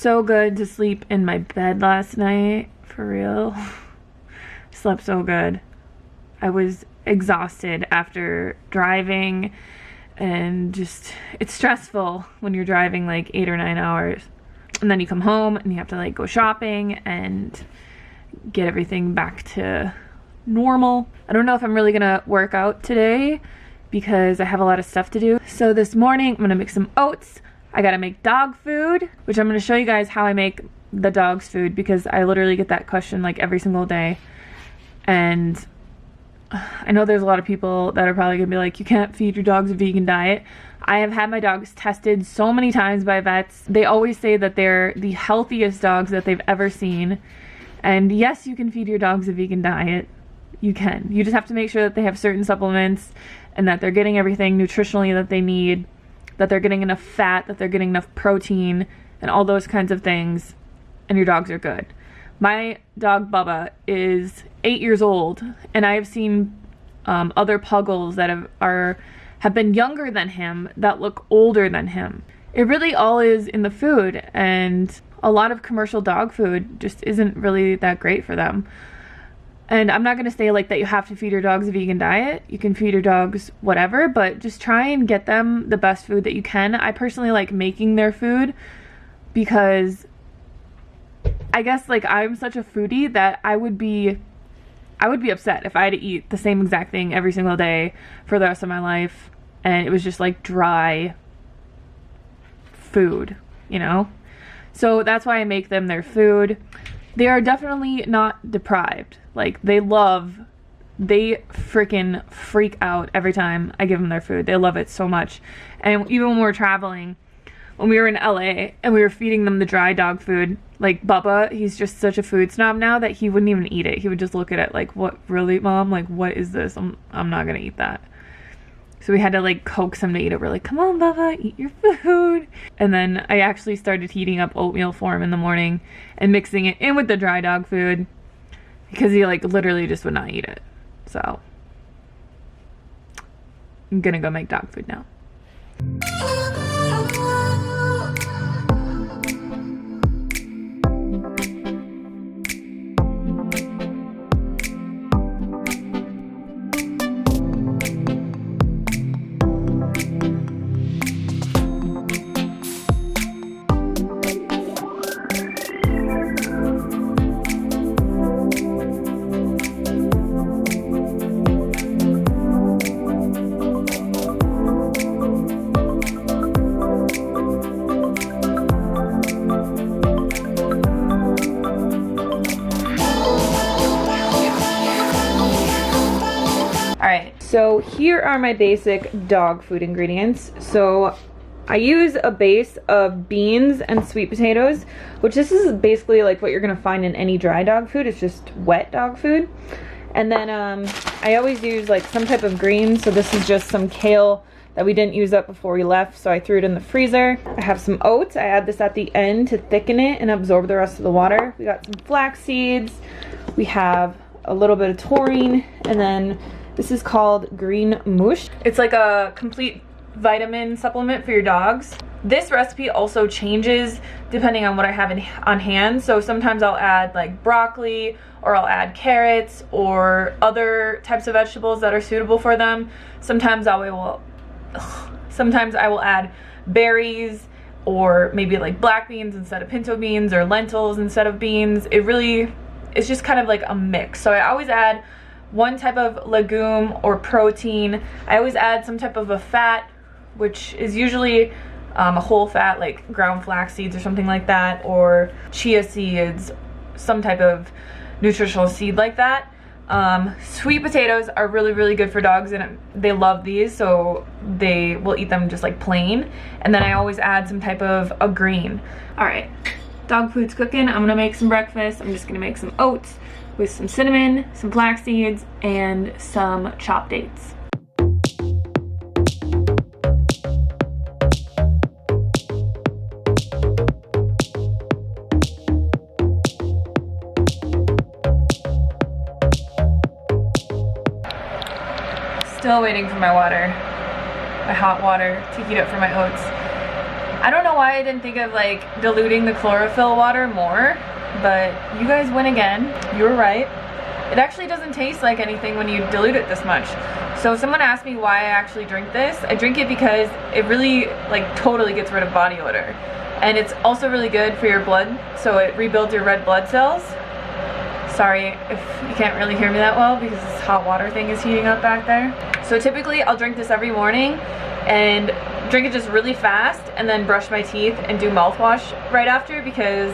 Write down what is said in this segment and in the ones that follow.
so good to sleep in my bed last night, for real. Slept so good. I was exhausted after driving, and just, it's stressful when you're driving like 8 or 9 hours. And then you come home and you have to like go shopping and get everything back to normal. I don't know if I'm really gonna work out today because I have a lot of stuff to do. So this morning I'm gonna make some oats. I gotta make dog food, which I'm gonna show you guys how I make the dog's food, because I literally get that question like every single day. And I know there's a lot of people that are probably gonna be like, you can't feed your dogs a vegan diet. I have had my dogs tested so many times by vets. They always say that they're the healthiest dogs that they've ever seen. And yes, you can feed your dogs a vegan diet. You can. You just have to make sure that they have certain supplements and that they're getting everything nutritionally that they need, that they're getting enough fat, that they're getting enough protein, and all those kinds of things, and your dogs are good. My dog Bubba is 8 years old, and I have seen other puggles that have been younger than him that look older than him. It really all is in the food, and a lot of commercial dog food just isn't really that great for them. And I'm not going to say like that you have to feed your dogs a vegan diet. You can feed your dogs whatever, but just try and get them the best food that you can. I personally like making their food because I guess like I'm such a foodie that I would be upset if I had to eat the same exact thing every single day for the rest of my life and it was just like dry food, you know? So that's why I make them their food. They are definitely not deprived. Like they freaking freak out every time I give them their food. They love it so much. And even when we're traveling, when we were in LA and we were feeding them the dry dog food, like Bubba, he's just such a food snob now that he wouldn't even eat it. He would just look at it like, what, really, Mom? Like, what is this? I'm not gonna eat that. So we had to like coax him to eat it. We're like, come on, Bubba, eat your food. And then I actually started heating up oatmeal for him in the morning and mixing it in with the dry dog food because he like literally just would not eat it. So I'm gonna go make dog food now. So here are my basic dog food ingredients. So I use a base of beans and sweet potatoes, which this is basically like what you're gonna find in any dry dog food. It's just wet dog food. And then I always use like some type of green. So this is just some kale that we didn't use up before we left, so I threw it in the freezer. I have some oats. I add this at the end to thicken it and absorb the rest of the water. We got some flax seeds. We have a little bit of taurine, and then this is called green mush. It's like a complete vitamin supplement for your dogs. This recipe also changes depending on what I have on hand. So sometimes I'll add like broccoli, or I'll add carrots or other types of vegetables that are suitable for them. Sometimes I will add berries, or maybe like black beans instead of pinto beans, or lentils instead of beans. It's just kind of like a mix. So I always add one type of legume or protein. I always add some type of a fat, which is usually a whole fat, like ground flax seeds or something like that, or chia seeds, some type of nutritional seed like that. Sweet potatoes are really, really good for dogs, and they love these, so they will eat them just like plain. And then I always add some type of a green. All right, dog food's cooking. I'm gonna make some breakfast. I'm just gonna make some oats with some cinnamon, some flax seeds, and some chopped dates. Still waiting for my water, my hot water to heat up for my oats. I don't know why I didn't think of like diluting the chlorophyll water more, but you guys win again. You were right. It actually doesn't taste like anything when you dilute it this much. So someone asked me why I actually drink this. I drink it because it really like totally gets rid of body odor. And it's also really good for your blood, so it rebuilds your red blood cells. Sorry if you can't really hear me that well because this hot water thing is heating up back there. So typically I'll drink this every morning and drink it just really fast and then brush my teeth and do mouthwash right after because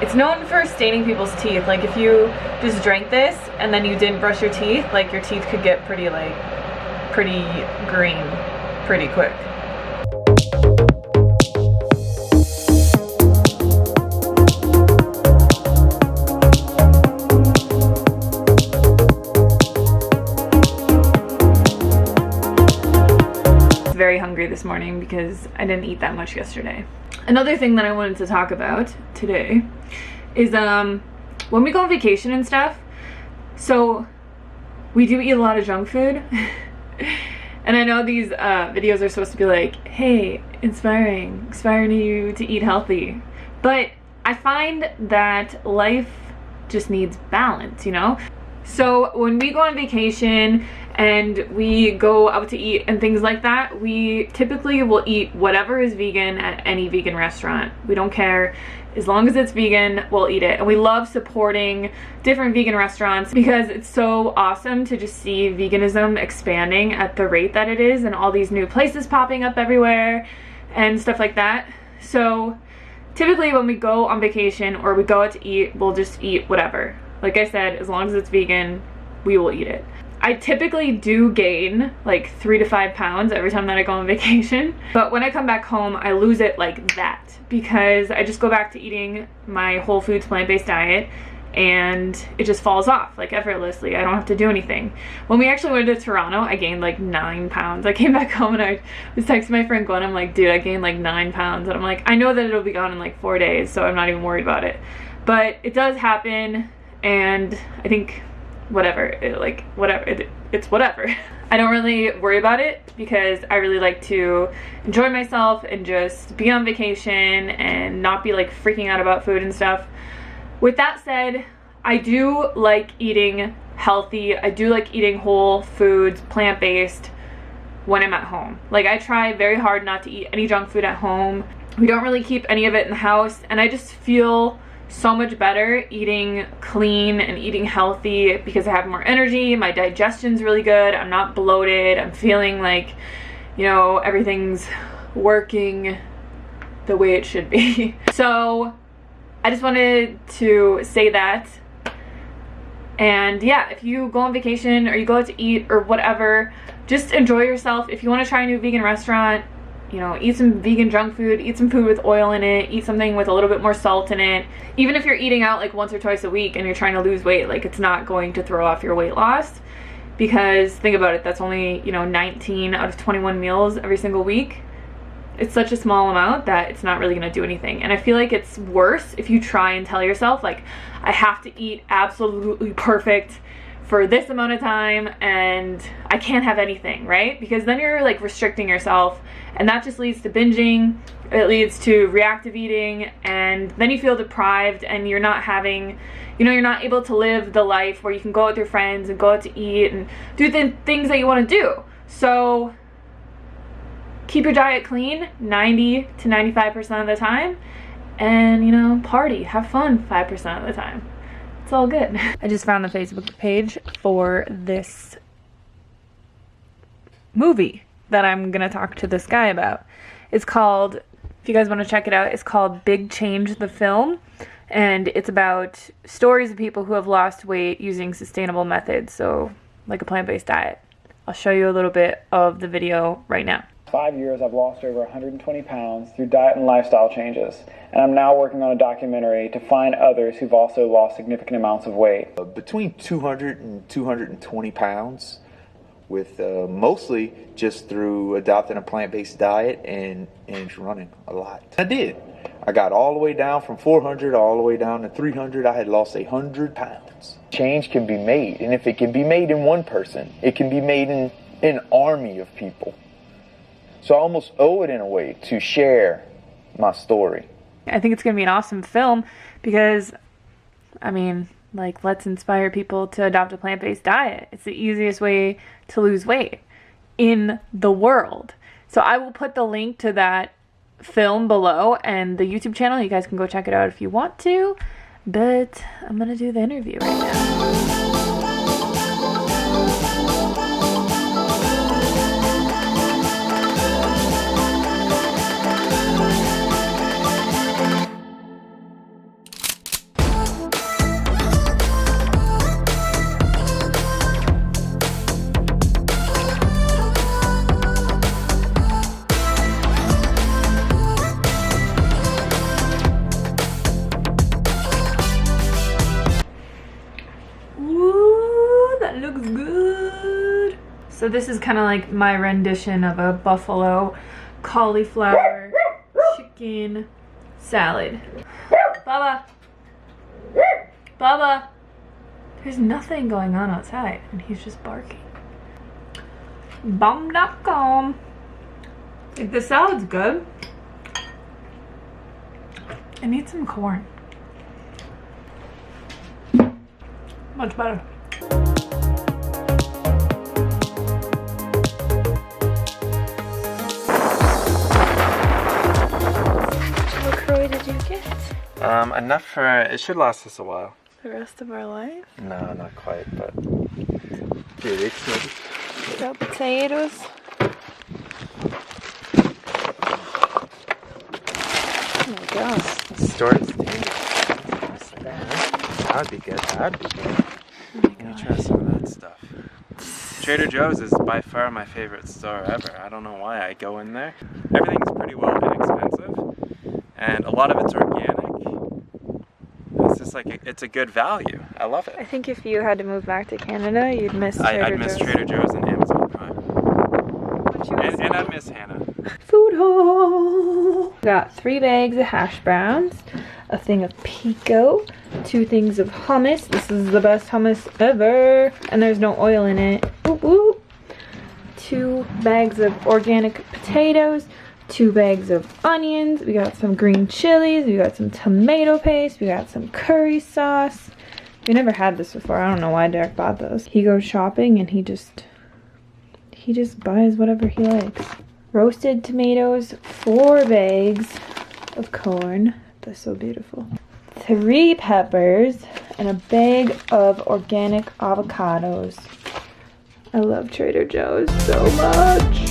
it's known for staining people's teeth. Like if you just drank this and then you didn't brush your teeth, like your teeth could get pretty green pretty quick. Very hungry this morning because I didn't eat that much yesterday. Another thing that I wanted to talk about today is when we go on vacation and stuff, so we do eat a lot of junk food. And I know these videos are supposed to be like, hey, inspiring you to eat healthy, but I find that life just needs balance, you know? So when we go on vacation and we go out to eat and things like that, we typically will eat whatever is vegan at any vegan restaurant. We don't care. As long as it's vegan, we'll eat it. And we love supporting different vegan restaurants because it's so awesome to just see veganism expanding at the rate that it is and all these new places popping up everywhere and stuff like that. So typically when we go on vacation or we go out to eat, we'll just eat whatever. Like I said, as long as it's vegan, we will eat it. I typically do gain like 3 to 5 pounds every time that I go on vacation, but when I come back home, I lose it like that because I just go back to eating my whole foods plant-based diet and it just falls off like effortlessly. I don't have to do anything. When we actually went to Toronto, I gained like 9 pounds. I came back home and I was texting my friend Glenn. I'm like, dude, I gained like 9 pounds. And I'm like, I know that it'll be gone in like 4 days, so I'm not even worried about it. But it does happen. And I think whatever, it's whatever. I don't really worry about it because I really like to enjoy myself and just be on vacation and not be like freaking out about food and stuff. With that said, I do like eating healthy. I do like eating whole foods, plant-based when I'm at home. Like I try very hard not to eat any junk food at home. We don't really keep any of it in the house, and I just feel so much better eating clean and eating healthy because I have more energy, my digestion's really good, I'm not bloated, I'm feeling like, you know, everything's working the way it should be. So I just wanted to say that. And yeah, if you go on vacation or you go out to eat or whatever, just enjoy yourself. If you want to try a new vegan restaurant, you know, eat some vegan junk food, eat some food with oil in it, eat something with a little bit more salt in it. Even if you're eating out like once or twice a week and you're trying to lose weight, like it's not going to throw off your weight loss because think about it, that's only, you know, 19 out of 21 meals every single week. It's such a small amount that it's not really going to do anything. And I feel like it's worse if you try and tell yourself like, I have to eat absolutely perfect for this amount of time and I can't have anything, right? Because then you're like restricting yourself and that just leads to binging, it leads to reactive eating, and then you feel deprived and you're not having, you know, you're not able to live the life where you can go out with your friends and go out to eat and do the things that you want to do. So keep your diet clean 90 to 95% of the time and, you know, party, have fun 5% of the time. It's all good. I just found the Facebook page for this movie that I'm gonna talk to this guy about. It's called, if you guys want to check it out, it's called Big Change the Film, and it's about stories of people who have lost weight using sustainable methods, so like a plant-based diet. I'll show you a little bit of the video right now. 5 years, I've lost over 120 pounds through diet and lifestyle changes, and I'm now working on a documentary to find others who've also lost significant amounts of weight. Between 200 and 220 pounds, with mostly just through adopting a plant-based diet and running a lot. I did. I got all the way down from 400 all the way down to 300. I had lost 100 pounds. Change can be made, and if it can be made in one person, it can be made in an army of people. So I almost owe it in a way to share my story. I think it's going to be an awesome film because, I mean, like, let's inspire people to adopt a plant-based diet. It's the easiest way to lose weight in the world. So I will put the link to that film below and the YouTube channel. You guys can go check it out if you want to. But I'm going to do the interview right now. Looks good. So this is kind of like my rendition of a buffalo cauliflower chicken salad. Bubba. Bubba. There's nothing going on outside and he's just barking. Bomb.com. Like, the salad's good. I need some corn. Much better. Did you get? Enough for, it should last us a while. The rest of our life? No, not quite, but few weeks maybe. Got potatoes. Oh my gosh. Stored potatoes. That would be good. That would be good. Let me try some of that stuff. Trader Joe's is by far my favorite store ever. I don't know why I go in there. Everything's pretty well inexpensive, and a lot of it's organic. It's just like, it's a good value. I love it. I think if you had to move back to Canada, you'd miss Trader I'd miss Joe's. Trader Joe's and Amazon Prime. And I'd miss Hannah. Food haul. Got 3 bags of hash browns, a thing of pico, 2 things of hummus. This is the best hummus ever, and there's no oil in it. Whoop, whoop. 2 bags of organic potatoes, 2 bags of onions. We got some green chilies. We got some tomato paste. We got some curry sauce. We never had this before. I don't know why Derek bought those. He goes shopping and he just buys whatever he likes. Roasted tomatoes, 4 bags of corn. That's so beautiful. 3 peppers and a bag of organic avocados. I love Trader Joe's so much.